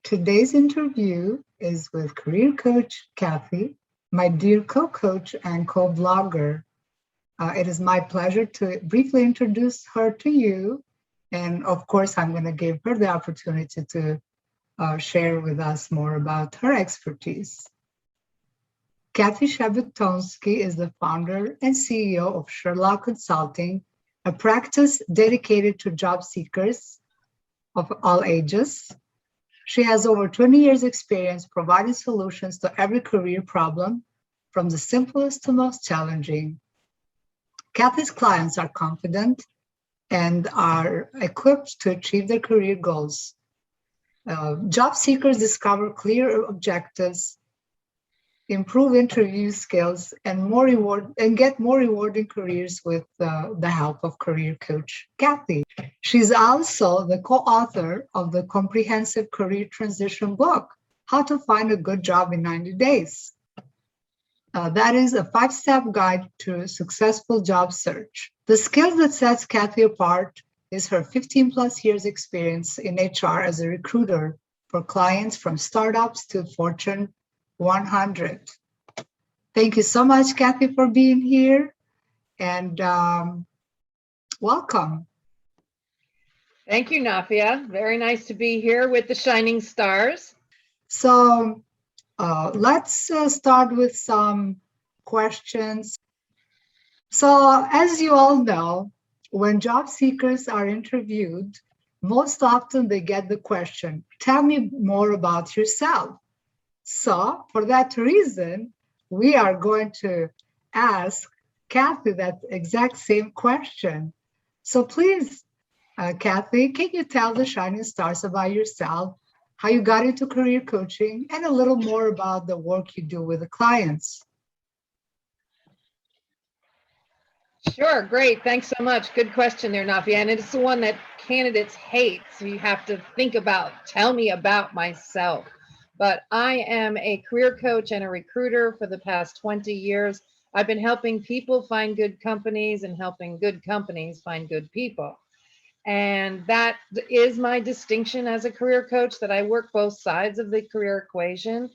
Today's interview is with career coach Kathy, my dear co-coach and co-blogger. It is my pleasure to briefly introduce her to you. And of course, I'm going to give her the opportunity to share with us more about her expertise. Kathy Shabutonsky is the founder and CEO of Sherlock Consulting, a practice dedicated to job seekers of all ages. She has over 20 years experience providing solutions to every career problem, from the simplest to most challenging. Kathy's clients are confident and are equipped to achieve their career goals. Job seekers discover clear objectives, improve interview skills, and get more rewarding careers with the help of career coach Kathy. She's also the co-author of the comprehensive career transition book, How to Find a Good Job in 90 Days. That is a 5-step guide to successful job search. The skill that sets Kathy apart is her 15 plus years experience in HR as a recruiter for clients from startups to Fortune 100. Thank you so much, Kathy, for being here, and welcome. Thank you, Nafije. Very nice to be here with the Shining Stars. So let's start with some questions. So as you all know, when job seekers are interviewed, most often they get the question, tell me more about yourself. So for that reason, we are going to ask Kathy that exact same question. So please, Kathy, can you tell the Shining Stars about yourself, how you got into career coaching, and a little more about the work you do with the clients? Sure, great. Thanks so much. Good question there, Nafije. And it's the one that candidates hate. So you have to think about, tell me about myself. But I am a career coach and a recruiter for the past 20 years. I've been helping people find good companies and helping good companies find good people. And that is my distinction as a career coach, that I work both sides of the career equation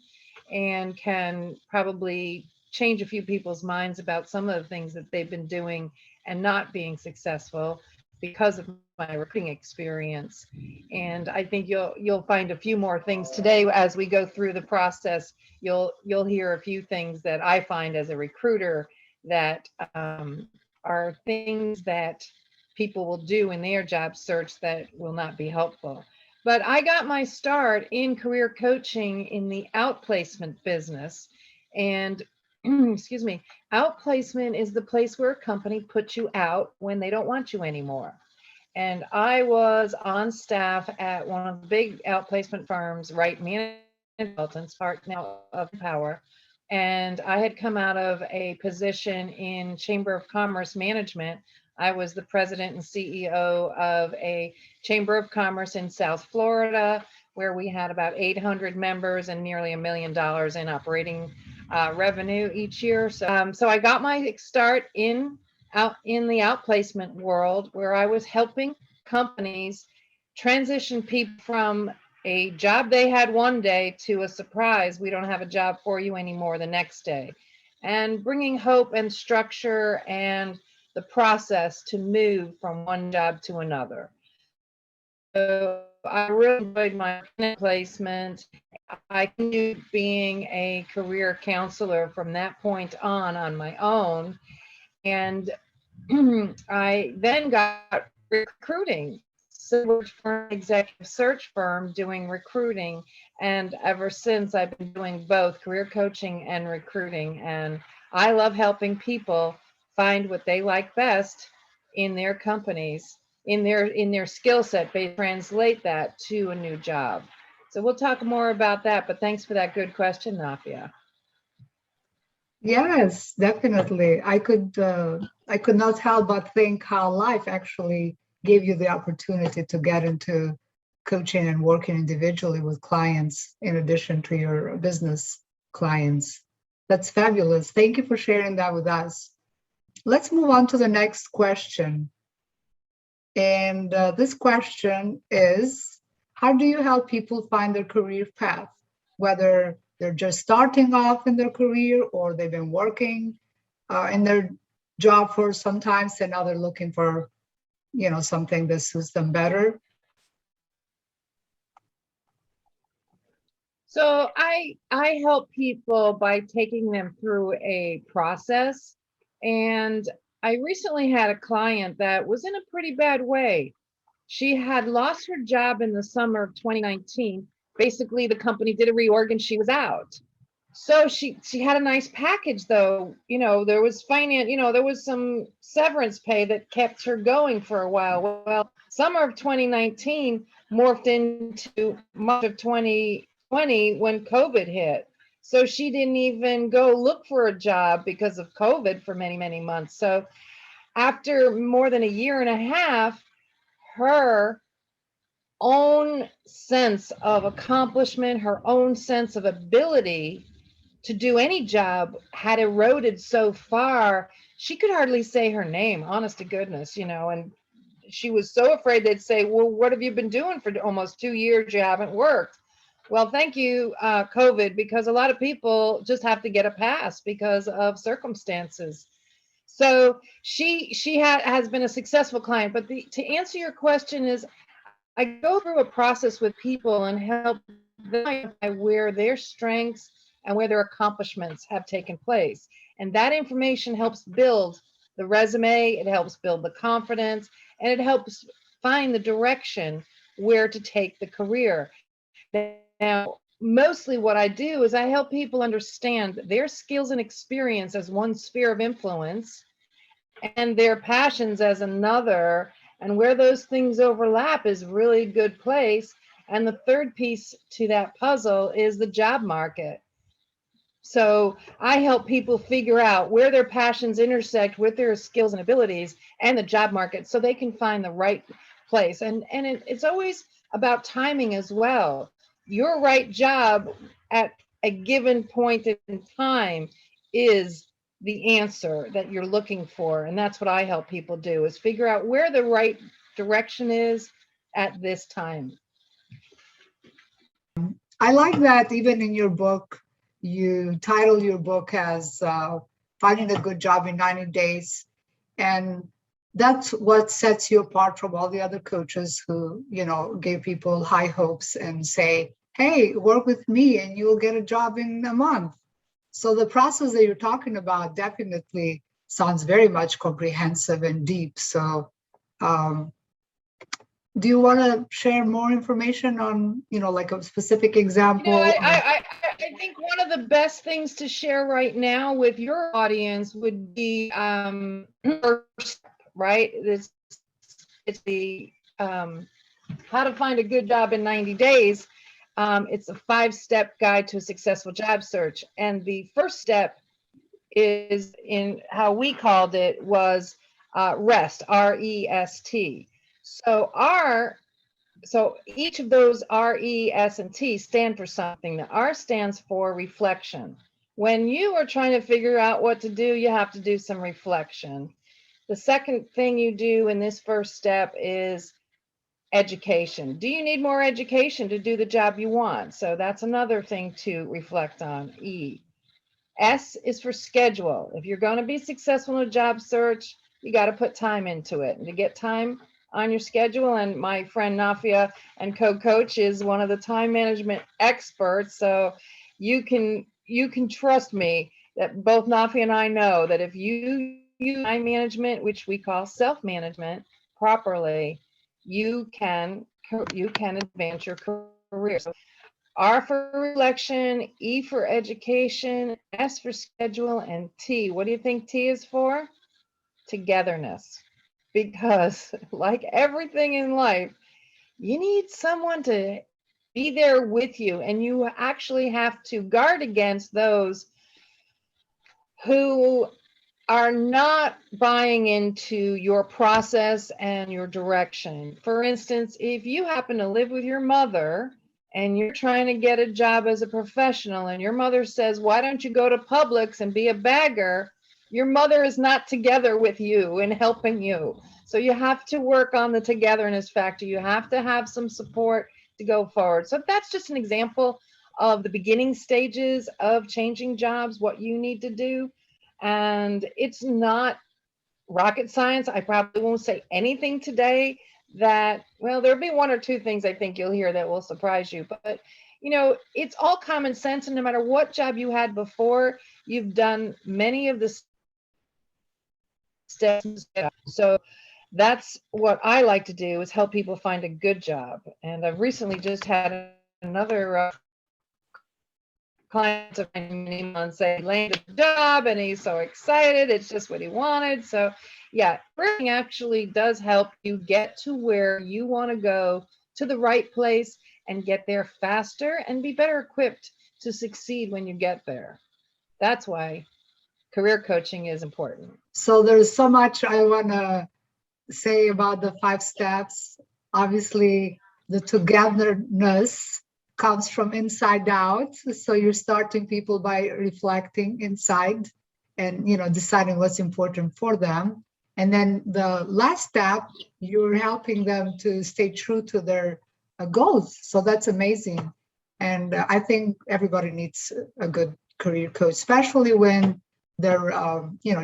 and can probably change a few people's minds about some of the things that they've been doing and not being successful because of my recruiting experience. And I think you'll find a few more things today as we go through the process. You'll hear a few things that I find as a recruiter that are things that people will do in their job search that will not be helpful. But I got my start in career coaching in the outplacement business. And excuse me, outplacement is the place where a company puts you out when they don't want you anymore. And I was on staff at one of the big outplacement firms, Right Management Consultants, part now of Power. And I had come out of a position in Chamber of Commerce Management. I was the president and CEO of a Chamber of Commerce in South Florida, where we had about 800 members and nearly $1 million in operating revenue each year. So I got my start in the outplacement world, where I was helping companies transition people from a job they had one day to a surprise, we don't have a job for you anymore the next day, and bringing hope and structure and the process to move from one job to another. So I really enjoyed my placement. I continued being a career counselor from that point on my own. And I then got recruiting. So I worked for an executive search firm doing recruiting. And ever since, I've been doing both career coaching and recruiting. And I love helping people find what they like best in their companies, in their skill set, they translate that to a new job. So we'll talk more about that, but thanks for that good question, Nafije. Yes, definitely. I could not help but think how life actually gave you the opportunity to get into coaching and working individually with clients in addition to your business clients. That's fabulous. Thank you for sharing that with us. Let's move on to the next question. And this question is, how do you help people find their career path, whether they're just starting off in their career or they've been working in their job for some time, and now they're looking for, something that suits them better? So I help people by taking them through a process. And I recently had a client that was in a pretty bad way. She had lost her job in the summer of 2019. Basically, the company did a reorg and she was out. So she had a nice package though. There was there was some severance pay that kept her going for a while. Well, summer of 2019 morphed into March of 2020 when COVID hit. So she didn't even go look for a job because of COVID for many, many months. So after more than a year and a half, her own sense of accomplishment, her own sense of ability to do any job had eroded so far, she could hardly say her name, honest to goodness, and she was so afraid they'd say, well, what have you been doing for almost 2 years? You haven't worked. Well, thank you, COVID, because a lot of people just have to get a pass because of circumstances. So has been a successful client. But to answer your question is, I go through a process with people and help them identify where their strengths and where their accomplishments have taken place. And that information helps build the resume, it helps build the confidence, and it helps find the direction where to take the career. Now, mostly what I do is I help people understand their skills and experience as one sphere of influence and their passions as another, and where those things overlap is really good place. And the third piece to that puzzle is the job market. So I help people figure out where their passions intersect with their skills and abilities and the job market so they can find the right place. And it's always about timing as well. Your right job at a given point in time is the answer that you're looking for. And that's what I help people do, is figure out where the right direction is at this time. I like that even in your book, you title your book as Finding a Good Job in 90 Days. And that's what sets you apart from all the other coaches who, give people high hopes and say, hey, work with me and you'll get a job in a month. So the process that you're talking about definitely sounds very much comprehensive and deep. So do you want to share more information on, like a specific example? I think one of the best things to share right now with your audience would be right? It's the how to find a good job in 90 days. It's a 5-step guide to a successful job search. And the first step is, in how we called it, was REST, R-E-S-T. So each of those R, E, S, and T stand for something. The R stands for reflection. When you are trying to figure out what to do, you have to do some reflection. The second thing you do in this first step is education. Do you need more education to do the job you want? So that's another thing to reflect on. E. S is for schedule. If you're going to be successful in a job search, you got to put time into it. And to get time on your schedule, and my friend Nafije and co-coach is one of the time management experts, so you can trust me that both Nafije and I know that if you use time management, which we call self-management, properly, you can advance your career. So R for reflection, E for education, S for schedule, and T. What do you think T is for? Togetherness. Because like everything in life, you need someone to be there with you, and you actually have to guard against those who are not buying into your process and your direction. For instance, if you happen to live with your mother and you're trying to get a job as a professional, and your mother says, why don't you go to Publix and be a bagger? Your mother is not together with you and helping you. So you have to work on the togetherness factor. You have to have some support to go forward. So that's just an example of the beginning stages of changing jobs, what you need to do. And it's not rocket science. I probably won't say anything today that, well, there'll be one or two things I think you'll hear that will surprise you. But, it's all common sense. And no matter what job you had before, you've done many of the steps. So that's what I like to do, is help people find a good job. And I've recently just had another client of mine on say he landed a job and he's so excited. It's just what he wanted. So yeah, writing actually does help you get to where you want to go, to the right place, and get there faster and be better equipped to succeed when you get there. That's why career coaching is important. So there's so much I want to say about the 5 steps. Obviously, the togetherness comes from inside out. So you're starting people by reflecting inside and deciding what's important for them. And then the last step, you're helping them to stay true to their goals. So that's amazing. And I think everybody needs a good career coach, especially when they're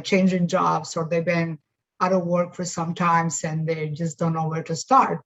changing jobs, or they've been out of work for some times and they just don't know where to start.